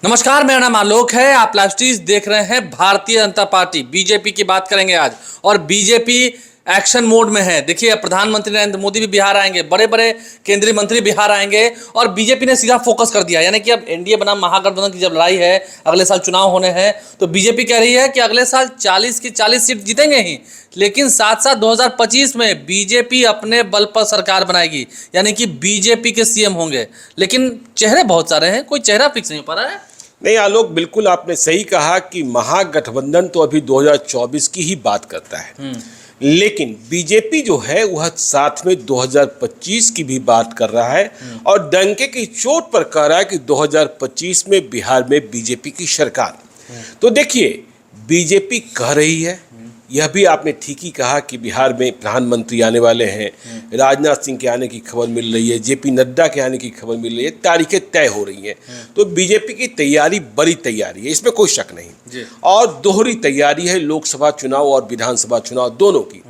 नमस्कार, मेरा नाम आलोक है। आप लाइव स्ट्रीम देख रहे हैं। भारतीय जनता पार्टी बीजेपी की बात करेंगे आज, और बीजेपी एक्शन मोड में है। देखिए, प्रधानमंत्री नरेंद्र मोदी भी बिहार आएंगे, बड़े बड़े केंद्रीय मंत्री बिहार आएंगे, और बीजेपी ने सीधा फोकस कर दिया। यानी कि अब एनडीए बनाम महागठबंधन की जब लड़ाई है, अगले साल चुनाव होने हैं, तो बीजेपी कह रही है कि अगले साल 40 की 40 सीट जीतेंगे ही, लेकिन साथ साथ 2025 में बीजेपी अपने बल पर सरकार बनाएगी, यानी कि बीजेपी के सीएम होंगे। लेकिन चेहरे बहुत सारे हैं, कोई चेहरा फिक्स नहीं हो पा रहा है। नहीं आलोक, बिल्कुल आपने सही कहा कि महागठबंधन तो अभी 2024 की ही बात करता है, लेकिन बीजेपी जो है वह साथ में 2025 की भी बात कर रहा है और डंके की चोट पर कह रहा है कि 2025 में बिहार में बीजेपी की सरकार। तो देखिए, बीजेपी कह रही है, यह भी आपने ठीक ही कहा कि बिहार में प्रधानमंत्री आने वाले हैं, राजनाथ सिंह के आने की खबर मिल रही है, जेपी नड्डा के आने की खबर मिल रही है, तारीखें तय हो रही हैं। तो बीजेपी की तैयारी बड़ी तैयारी है, इसमें कोई शक नहीं, और दोहरी तैयारी है लोकसभा चुनाव और विधानसभा चुनाव दोनों की।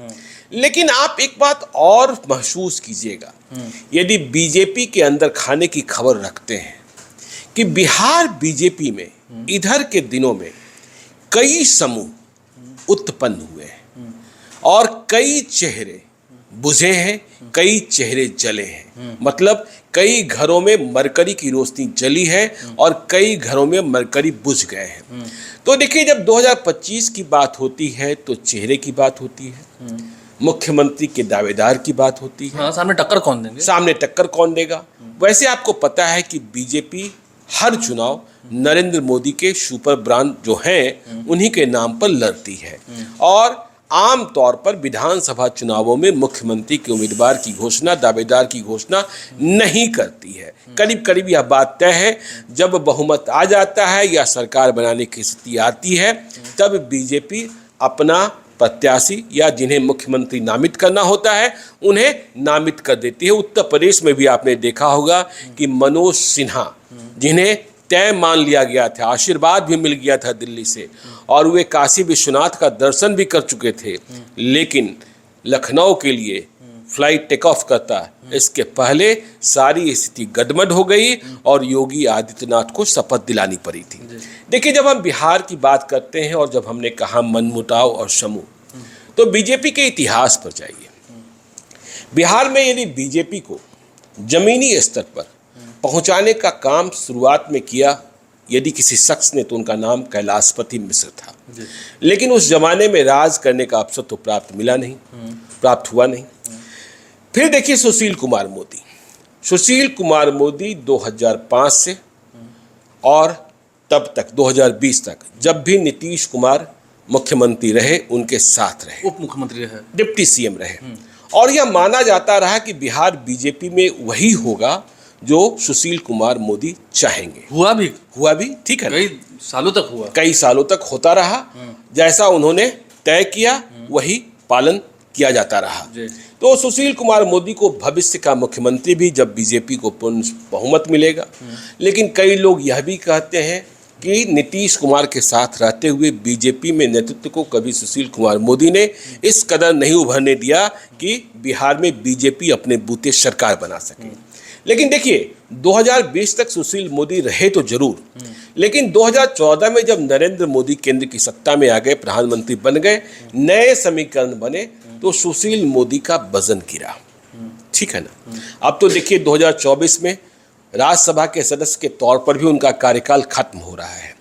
लेकिन आप एक बात और महसूस कीजिएगा, यदि बीजेपी के अंदर खाने की खबर रखते हैं कि बिहार बीजेपी में इधर के दिनों में कई समूह उत्पन्न हुए हैं और कई चेहरे बुझे हैं, कई चेहरे जले हैं। मतलब कई घरों में मरकरी की रोशनी जली है और कई घरों में मरकरी बुझ गए हैं। तो देखिए, जब 2025 की बात होती है तो चेहरे की बात होती है, मुख्यमंत्री के दावेदार की बात होती है। हाँ, सामने टक्कर कौन देंगे? सामने टक्कर कौन देगा? वैसे आपको पता है कि बीजेपी हर चुनाव नरेंद्र मोदी के सुपर ब्रांड जो हैं उन्हीं के नाम पर लड़ती है, और आम तौर पर विधानसभा चुनावों में मुख्यमंत्री के उम्मीदवार की घोषणा, दावेदार की घोषणा नहीं करती है। करीब करीब यह बात तय है, जब बहुमत आ जाता है या सरकार बनाने की स्थिति आती है, तब बीजेपी अपना प्रत्याशी या जिन्हें मुख्यमंत्री नामित करना होता है उन्हें नामित कर देती है। उत्तर प्रदेश में भी आपने देखा होगा कि मनोज सिन्हा, जिन्हें तय मान लिया गया था, आशीर्वाद भी मिल गया था दिल्ली से, और वे काशी विश्वनाथ का दर्शन भी कर चुके थे, लेकिन लखनऊ के लिए फ्लाइट टेक ऑफ करता इसके पहले सारी स्थिति गड़बड़ हो गई और योगी आदित्यनाथ को शपथ दिलानी पड़ी थी। देखिए, जब हम बिहार की बात करते हैं और जब हमने कहा मनमुटाव और समूह, तो बीजेपी के इतिहास पर जाइए। बिहार में यदि बीजेपी को जमीनी स्तर पर पहुंचाने का काम शुरुआत में किया यदि किसी शख्स ने, तो उनका नाम कैलाशपति मिश्र था। लेकिन उस जमाने में राज करने का अवसर तो प्राप्त हुआ नहीं। फिर देखिए सुशील कुमार मोदी 2005 से और तब तक 2020 तक जब भी नीतीश कुमार मुख्यमंत्री रहे उनके साथ रहे, उप मुख्यमंत्री रहे, डिप्टी सीएम रहे, और यह माना जाता रहा कि बिहार बीजेपी में वही होगा जो सुशील कुमार मोदी चाहेंगे। हुआ भी ठीक है, कई सालों तक होता रहा। जैसा उन्होंने तय किया वही पालन किया जाता रहा। तो सुशील कुमार मोदी को भविष्य का मुख्यमंत्री भी जब बीजेपी को पूर्ण बहुमत मिलेगा। लेकिन कई लोग यह भी कहते हैं कि नीतीश कुमार के साथ रहते हुए बीजेपी में नेतृत्व को कभी सुशील कुमार मोदी ने इस कदर नहीं उभरने दिया कि बिहार में बीजेपी अपने बूते सरकार बना सके। लेकिन देखिए, 2020 तक सुशील मोदी रहे तो जरूर, लेकिन 2014 में जब नरेंद्र मोदी केंद्र की सत्ता में आ गए, प्रधानमंत्री बन गए, नए समीकरण बने, तो सुशील मोदी का वजन गिरा। ठीक है ना। अब तो देखिए 2024 में राज्यसभा के सदस्य के तौर पर भी उनका कार्यकाल खत्म हो रहा है।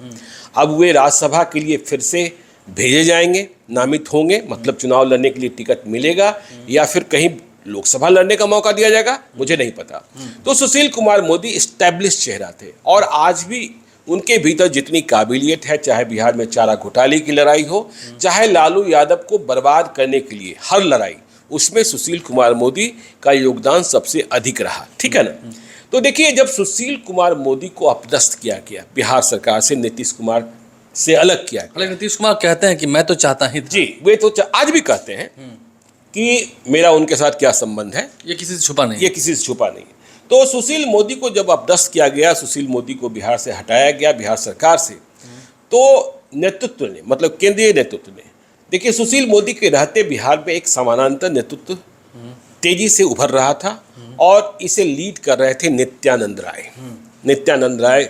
अब वे राज्यसभा के लिए फिर से भेजे जाएंगे, नामित होंगे, मतलब चुनाव लड़ने के लिए टिकट मिलेगा या फिर कहीं लोकसभा लड़ने का मौका दिया जाएगा, मुझे नहीं पता। तो सुशील कुमार मोदी एस्टैब्लिश चेहरा थे, और आज भी उनके भीतर जितनी काबिलियत है, चाहे बिहार में चारा घोटाले की लड़ाई हो, चाहे लालू यादव को बर्बाद करने के लिए हर लड़ाई, उसमें सुशील कुमार मोदी का योगदान सबसे अधिक रहा। ठीक है ना। तो देखिए, जब सुशील कुमार मोदी को अपदस्थ किया गया बिहार सरकार से, नीतीश कुमार से अलग किया गया। नीतीश कुमार कहते हैं कि मैं तो चाहता ही था। जी, वे तो आज भी कहते हैं कि मेरा उनके साथ क्या संबंध है, ये किसी से छुपा नहीं। तो सुशील मोदी को जब अपदस्थ किया गया, सुशील मोदी को बिहार से हटाया गया, बिहार सरकार से, तो नेतृत्व ने, मतलब केंद्रीय नेतृत्व ने, देखिए सुशील मोदी के रहते बिहार में एक समानांतर नेतृत्व तेजी से उभर रहा था, और इसे लीड कर रहे थे नित्यानंद राय।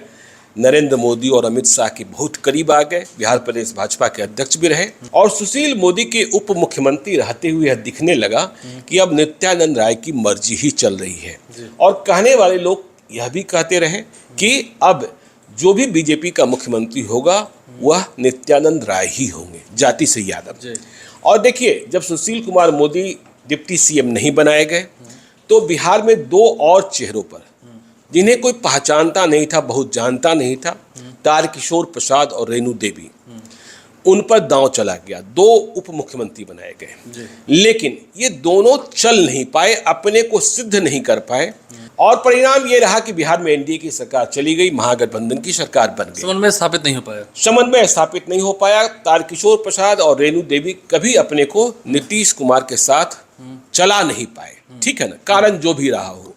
नरेंद्र मोदी और अमित शाह के बहुत करीब आ गए, बिहार प्रदेश भाजपा के अध्यक्ष भी रहे और सुशील मोदी के उप मुख्यमंत्री रहते हुए यह दिखने लगा कि अब नित्यानंद राय की मर्जी ही चल रही है। और कहने वाले लोग यह भी कहते रहे कि अब जो भी बीजेपी का मुख्यमंत्री होगा वह नित्यानंद राय ही होंगे, जाति से यादव। और देखिए, जब सुशील कुमार मोदी डिप्टी सीएम नहीं बनाए गए तो बिहार में दो और चेहरों पर जिन्हें कोई पहचानता नहीं था, बहुत जानता नहीं था, तारकिशोर प्रसाद और रेणु देवी, उन पर दांव चला गया। दो उप मुख्यमंत्री बनाए गए, लेकिन ये दोनों चल नहीं पाए, अपने को सिद्ध नहीं कर पाए और परिणाम ये रहा कि बिहार में एनडीए की सरकार चली गई, महागठबंधन की सरकार बन गई। समन्वय स्थापित नहीं हो पाया। समन्वय स्थापित नहीं हो पाया। तारकिशोर प्रसाद और रेणु देवी कभी अपने को नीतीश कुमार के साथ चला नहीं पाए, ठीक है ना, कारण जो भी रहा हो।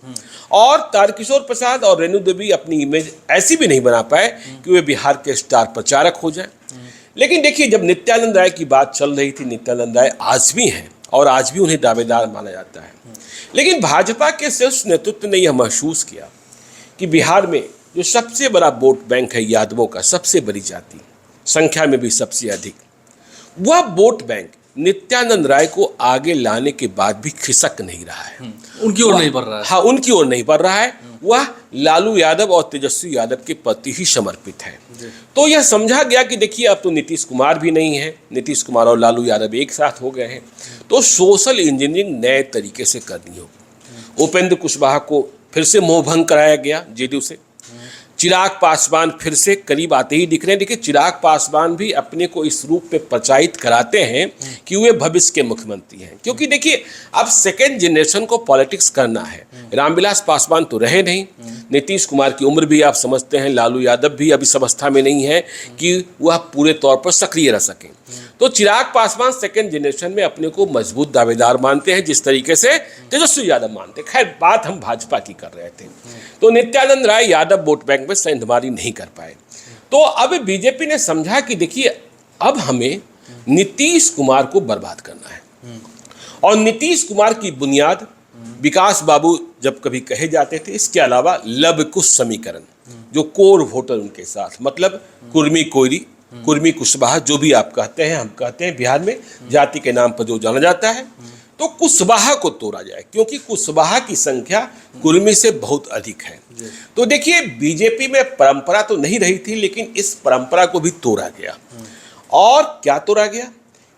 और तारकिशोर प्रसाद और रेणु देवी अपनी इमेज ऐसी भी नहीं बना पाए कि वे बिहार के स्टार प्रचारक हो जाए। लेकिन देखिए, जब नित्यानंद राय की बात चल रही थी, नित्यानंद राय आज भी हैं और आज भी उन्हें दावेदार माना जाता है। लेकिन भाजपा के शीर्ष नेतृत्व ने यह महसूस किया कि बिहार में जो सबसे बड़ा वोट बैंक है यादवों का, सबसे बड़ी जाति, संख्या में भी सबसे अधिक, वह वोट बैंक नित्यानंद राय को आगे लाने के बाद भी खिसक नहीं रहा है, उनकी ओर नहीं बढ़ रहा है। हाँ, उनकी ओर नहीं बढ़ रहा है। वह लालू यादव और तेजस्वी यादव के प्रति ही समर्पित है। तो यह समझा गया कि देखिए, अब तो नीतीश कुमार भी नहीं है, नीतीश कुमार और लालू यादव एक साथ हो गए हैं, तो सोशल इंजीनियरिंग नए तरीके से करनी होगी। उपेंद्र कुशवाहा को फिर से मोहभंग कराया गया जेडीयू से। चिराग पासवान फिर से करीब आते ही दिख रहे हैं। देखिए, चिराग पासवान भी अपने को इस रूप में प्रचारित कराते हैं कि वे भविष्य के मुख्यमंत्री हैं, क्योंकि देखिए, अब सेकेंड जनरेशन को पॉलिटिक्स करना है। रामविलास पासवान तो रहे नहीं, नीतीश कुमार की उम्र भी आप समझते हैं, लालू यादव भी अभी इस अवस्था में नहीं है कि वह पूरे तौर पर सक्रिय रह सकें। तो चिराग पासवान सेकेंड जनरेशन में अपने को मजबूत दावेदार मानते हैं, जिस तरीके से तेजस्वी यादव मानते हैं। खैर, बात हम भाजपा की कर रहे थे। तो नित्यानंद राय यादव वोट बैंक में सेंधमारी नहीं कर पाए। तो अब बीजेपी ने समझा कि देखिए, अब हमें नीतीश कुमार को बर्बाद करना है। और नीतीश कुमार की बुनियाद विकास बाबू जब कभी कहे जाते थे, इसके अलावा लव कुश समीकरण, जो कोर वोटर उनके साथ, मतलब कुर्मी कोयरी, कुर्मी कुशवाहा, जो भी आप कहते हैं, हम कहते हैं बिहार में जाति के नाम पर जो जाना जाता है, तो कुशवाहा को तोड़ा जाए, क्योंकि कुशवाहा की संख्या कुर्मी से बहुत अधिक है। तो देखिए, बीजेपी में परंपरा तो नहीं रही थी, लेकिन इस परंपरा को भी तोड़ा गया। और क्या तोड़ा गया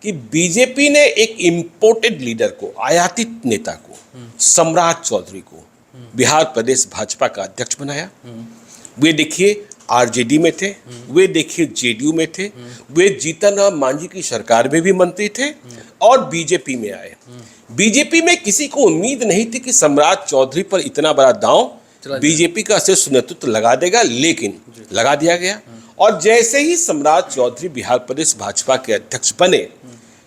कि बीजेपी ने एक इंपोर्टेड लीडर को, आयातित नेता को, सम्राट चौधरी को बिहार प्रदेश भाजपा का अध्यक्ष बनाया। वे देखिए आरजेडी में थे, वे देखिए जेडीयू में थे, वे जीतन राम मांझी की सरकार में भी मंत्री थे और बीजेपी में आए। बीजेपी में किसी को उम्मीद नहीं थी कि सम्राट चौधरी पर इतना बड़ा दांव बीजेपी का शीर्ष नेतृत्व लगा देगा, लेकिन लगा दिया गया। और जैसे ही सम्राट चौधरी बिहार प्रदेश भाजपा के अध्यक्ष बने,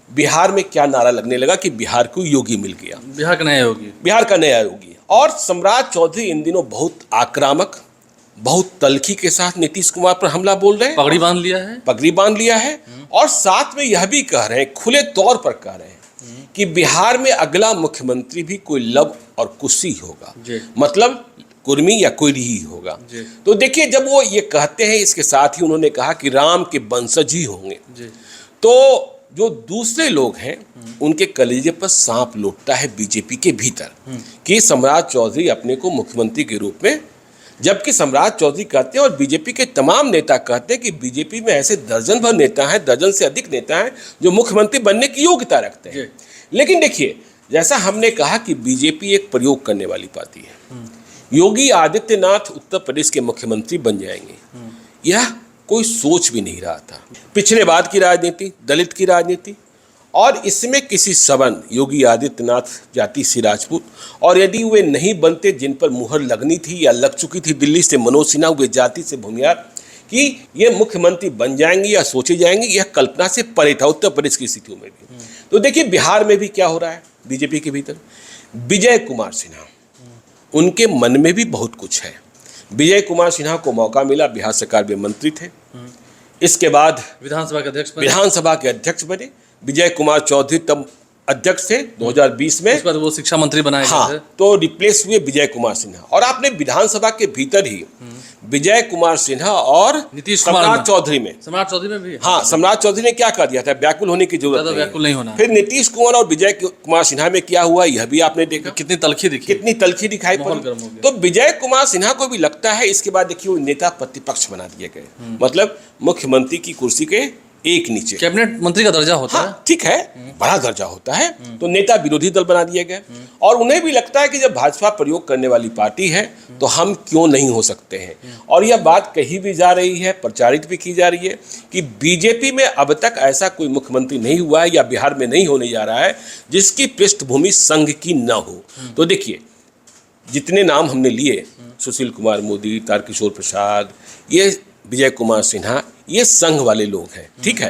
बिहार में क्या नारा लगने लगा कि बिहार को योगी मिल गया, बिहार का नया योगी, बिहार का नया योगी। और सम्राट चौधरी इन दिनों बहुत आक्रामक, बहुत तल्खी के साथ नीतीश कुमार पर हमला बोल रहे हैं, पगड़ी बांध लिया है, पगड़ी बांध लिया है। और साथ में यह भी कह रहे हैं, खुले तौर पर कह रहे हैं कि बिहार में अगला मुख्यमंत्री भी कोई लव और कुशी होगा, मतलब कुर्मी या कोयरी ही होगा। तो देखिए, जब वो ये कहते हैं, इसके साथ ही उन्होंने कहा कि राम के वंशज ही होंगे। तो जो दूसरे लोग हैं, उनके कलेजे पर सांप लौटता है बीजेपी के भीतर कि सम्राट चौधरी अपने को मुख्यमंत्री के रूप में, जबकि सम्राट चौधरी कहते हैं और बीजेपी के तमाम नेता कहते हैं कि बीजेपी में ऐसे दर्जन भर नेता हैं, दर्जन से अधिक नेता हैं जो मुख्यमंत्री बनने की योग्यता रखते हैं। लेकिन देखिए, जैसा हमने कहा कि बीजेपी एक प्रयोग करने वाली पार्टी है। योगी आदित्यनाथ उत्तर प्रदेश के मुख्यमंत्री बन जाएंगे, यह कोई सोच भी नहीं रहा था। पिछड़ेवाद की राजनीति, दलित की राजनीति, और इसमें किसी सवर्ण, योगी आदित्यनाथ जाति से राजपूत, और यदि वे नहीं बनते जिन पर मुहर लगनी थी या लग चुकी थी दिल्ली से मनोज सिन्हा, वे जाति से भूमियार कि ये मुख्यमंत्री बन जाएंगे या सोचे जाएंगे, यह कल्पना से परे था उत्तर प्रदेश की स्थितियों में भी। तो देखिए, बिहार में भी क्या हो रहा है बीजेपी के भीतर। विजय कुमार सिन्हा, उनके मन में भी बहुत कुछ है। विजय कुमार सिन्हा को मौका मिला, बिहार सरकार में मंत्री थे, इसके बाद विधानसभा के अध्यक्ष बने। विजय कुमार चौधरी तब अध्यक्ष थे 2020 में, उसके बाद वो शिक्षा मंत्री बनाए गए थे। तो रिप्लेस हुए विजय कुमार सिन्हा। और आपने विधानसभा के भीतर ही विजय कुमार सिन्हा और नीतीश कुमार सम्राट में। चौधरी में। सम्राट चौधरी में भी हाँ, सम्राट चौधरी ने क्या कर दिया था, व्याकुल होने की जरूरत ज्यादा व्याकुल नहीं होना है। फिर नीतीश कुमार और विजय कुमार सिन्हा में क्या हुआ, यह भी आपने देखा, कितनी तलखी दिखी, कितनी तलखी दिखाई माहौल पड़ी। गर्म हो गया। तो विजय कुमार सिन्हा को भी लगता है इसके बाद देखिए वो नेता प्रतिपक्ष बना दिए गए, मतलब मुख्यमंत्री की कुर्सी के एक नीचे। कैबिनेट मंत्री का दर्जा होता है। हाँ ठीक है, बड़ा दर्जा होता है, तो नेता विरोधी दल बना दिए गए। और उन्हें भी लगता है कि जब भाजपा प्रयोग करने वाली पार्टी है तो हम क्यों नहीं हो सकते हैं। और यह बात कही भी जा रही है, प्रचारित भी की जा रही है कि बीजेपी में अब तक ऐसा कोई मुख्यमंत्री नहीं हुआ है या बिहार में नहीं होने जा रहा है जिसकी पृष्ठभूमि संघ की न हो। तो देखिए जितने नाम हमने लिए, सुशील कुमार मोदी, तारकिशोर प्रसाद, ये विजय कुमार सिन्हा, ये संघ वाले लोग हैं, ठीक है।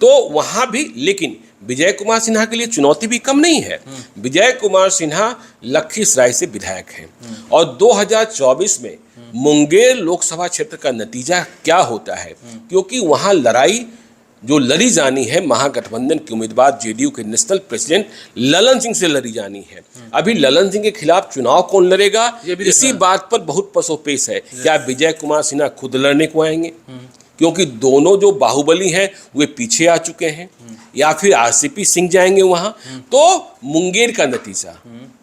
तो वहाँ भी, लेकिन विजय कुमार सिन्हा के लिए चुनौती भी कम नहीं है। विजय कुमार सिन्हा लखीसराय से विधायक हैं और 2024 में मुंगेर लोकसभा क्षेत्र का नतीजा क्या होता है, क्योंकि वहाँ लड़ाई जो लड़ी जानी है महागठबंधन के उम्मीदवार जेडीयू के नेशनल प्रेसिडेंट ललन सिंह से लड़ी जानी है। अभी ललन सिंह के खिलाफ चुनाव कौन लड़ेगा, इसी बात पर बहुत पसोपेश है। क्या विजय कुमार सिन्हा खुद लड़ने को आएंगे, क्योंकि दोनों जो बाहुबली हैं वे पीछे आ चुके हैं, या फिर आरसीपी सिंह जाएंगे वहां। तो मुंगेर का नतीजा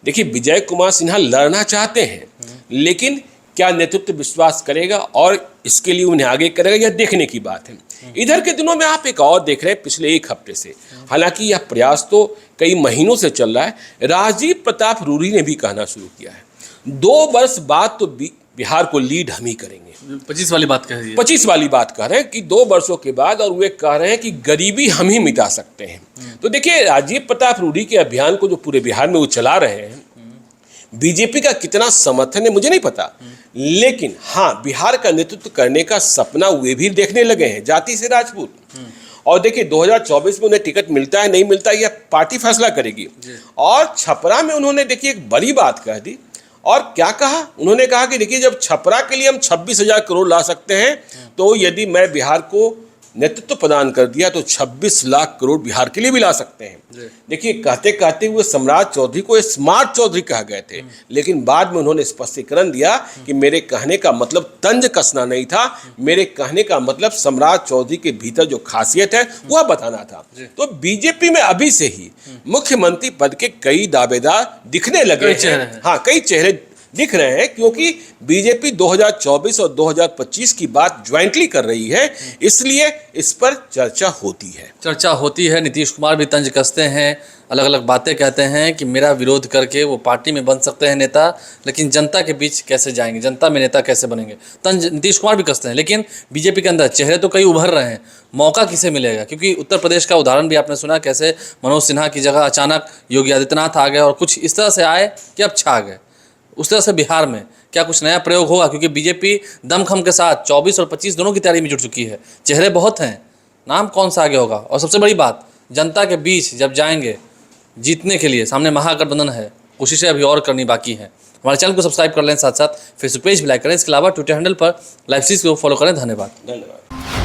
देखिए, विजय कुमार सिन्हा लड़ना चाहते हैं, लेकिन क्या नेतृत्व विश्वास करेगा और इसके लिए उन्हें आगे करेगा, यह देखने की बात है। इधर के दिनों में आप एक और देख रहे हैं पिछले एक हफ्ते से, हालांकि यह प्रयास तो कई महीनों से चल रहा है, राजीव प्रताप रूडी ने भी कहना शुरू किया है 2 वर्ष बाद तो बिहार को लीड हम ही करेंगे। 25 वाली बात कह रही है। 25 वाली बात कह रहे हैं कि 2 वर्षों के बाद, और वे कह रहे हैं कि गरीबी हम ही मिटा सकते हैं। तो देखिए राजीव प्रताप रूडी के अभियान को जो पूरे बिहार में वो चला रहे हैं, बीजेपी का कितना समर्थन है मुझे नहीं पता, लेकिन हाँ बिहार का नेतृत्व करने का सपना वे भी देखने लगे हैं, जाति से राजपूत। और देखिए 2024 में उन्हें टिकट मिलता है नहीं मिलता है यह पार्टी फैसला करेगी। और छपरा में उन्होंने देखिए एक बड़ी बात कह दी, और क्या कहा, उन्होंने कहा कि देखिए जब छपरा के लिए हम 26,000 करोड़ ला सकते हैं, तो यदि मैं बिहार को नेतृत्व प्रदान कर दिया तो 26 लाख करोड़ बिहार के लिए भी ला सकते हैं। देखिए कहते कहते हुए सम्राट चौधरी को स्मार्ट चौधरी कह गए थे, लेकिन बाद में उन्होंने स्पष्टीकरण दिया कि मेरे कहने का मतलब तंज कसना नहीं था, मेरे कहने का मतलब सम्राट चौधरी के भीतर जो खासियत है वह बताना था। तो बीजेपी में अभी से ही मुख्यमंत्री पद के कई दावेदार दिखने लगे हैं। हाँ, कई चेहरे दिख रहे हैं, क्योंकि बीजेपी 2024 और 2025 की बात ज्वाइंटली कर रही है, इसलिए इस पर चर्चा होती है। नीतीश कुमार भी तंज कसते हैं, अलग अलग बातें कहते हैं कि मेरा विरोध करके वो पार्टी में बन सकते हैं नेता, लेकिन जनता के बीच कैसे जाएंगे, जनता में नेता कैसे बनेंगे, तंज नीतीश कुमार भी कसते हैं। लेकिन बीजेपी के अंदर चेहरे तो कई उभर रहे हैं, मौका किसे मिलेगा, क्योंकि उत्तर प्रदेश का उदाहरण भी आपने सुना, कैसे मनोज सिन्हा की जगह अचानक योगी आदित्यनाथ आ गए और कुछ इस तरह से आए कि अब छा गए। उस तरह से बिहार में क्या कुछ नया प्रयोग होगा, क्योंकि बीजेपी दमखम के साथ 24 और 25 दोनों की तैयारी में जुट चुकी है, चेहरे बहुत हैं, नाम कौन सा आगे होगा। और सबसे बड़ी बात, जनता के बीच जब जाएंगे जीतने के लिए, सामने महागठबंधन है, कोशिशें अभी और करनी बाकी हैं। हमारे चैनल को सब्सक्राइब कर लें, साथ साथ फेसबुक पेज भी लाइक करें, इसके अलावा ट्विटर हैंडल पर लाइव सीरीज को फॉलो करें। धन्यवाद।